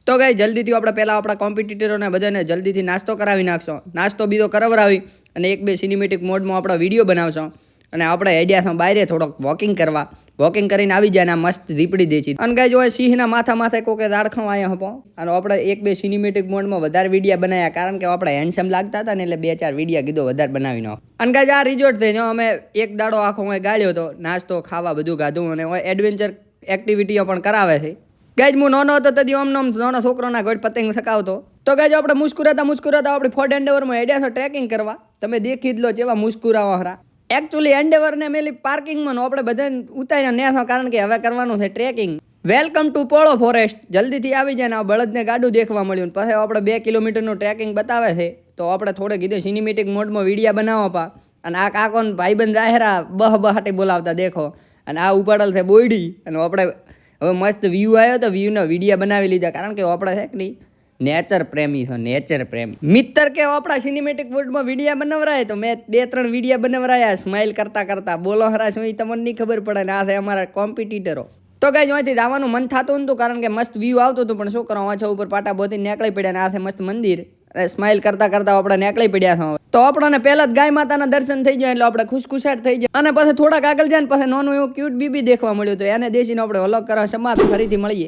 તો ગાઈસ જલ્દીથી આપણે પહેલાં આપણા કોમ્પિટિટરોને બધાને જલ્દીથી નાસ્તો કરાવી નાખશો, નાસ્તો બીજો કરાવરાવી અને એક બે સિનેમેટિક મોડમાં આપણો વિડીયો બનાવશો અને આપણે આઈડિયામાં બહાર થોડોક વોકિંગ કરીને આવી જાય ને મસ્ત દીપડી દે છે. અને ગાઈસ જો સિંહના માથે કોકે દાડખણો આવ્યો હતો અને આપણે એક બે સિનેમેટિક મોડમાં વધારે વિડીયો બનાવ્યા કારણ કે આપણે હેન્ડસમ લાગતા હતા ને એટલે 2-4 વિડીયો કીધો વધારે બનાવી નાખો. અને ગાઈસ આ રિઝોર્ટ થઈ અમે એક દાડો આખો ગાળ્યો હતો, નાસ્તો ખાવા બધું ગાધું અને એડવેન્ચર એક્ટિવિટીઓ પણ કરાવે છે. ગાઈસ હું નાનો હતો તેથી આમ નાનો છોકરોના ગોળ પતંગ સકાવતો. તો ગાઈસ આપણે મુસ્કુરાતા આપણે ફોર્ડ એન્ડેવરમાં હેડ્યા છો ટ્રેકિંગ કરવા. તમે દેખી જ લો જેવા મુસ્કુરાવા હરા. એકચ્યુઅલી એન્ડેવરને મેલી પાર્કિંગમાં આપણે બધાને ઉતારીને નેસો કારણ કે હવે કરવાનું છે trekking. Welcome to Polo forest. જલ્દીથી આવી જાય ને આ બળદને ગાડું દેખવા મળ્યું. પછી આપણે 2 કિલોમીટરનું ટ્રેકિંગ બતાવે છે તો આપણે થોડે કીધું સિનેમેટિક મોડમાં વિડીયો બનાવવા પા. અને આ કાકોને ભાઈબંધ જાહેરા બહાટી બોલાવતા દેખો. અને આ ઉપાડલ છે બોયડી અને આપણે હવે મસ્ત વ્યૂ આવ્યો તો વ્યૂના વિડીયો બનાવી લીધા કારણ કે આપણે છે કે નહીં નેચર પ્રેમી છો, નેચર પ્રેમી મિત્ર કે આપણા સિનેમેટિક વર્લ્ડમાં વિડીયો બનાવરાય તો મેં 2-3 વિડીયો બનાવરાયા સ્માઇલ કરતા બોલો હરા શું એ તમને નહીં ખબર પડે ને આ છે અમારા કોમ્પિટિટરો. તો ગાઈસ અહીંથી જવાનું મન થતું નતું કારણ કે મસ્ત વ્યૂ આવતું હતું પણ શું કરવા વાંચા ઉપર પાટા બોથી નીકળી પડ્યા ને આ છે મસ્ત મંદિર અને સ્માઇલ કરતા આપણે નીકળી પડ્યા છો. તો આપણને પહેલા જ ગાય માતાના દર્શન થઈ જાય એટલે આપણે ખુશખુશાટ થઈ જાય અને પછી થોડાક આગળ જાય ને પછી નાનું એવું ક્યુટ બીબી દેખવા મળ્યું તો એને દેશીને આપણે વ્લોગ કરવા સમાપ્ત ફરીથી મળીએ.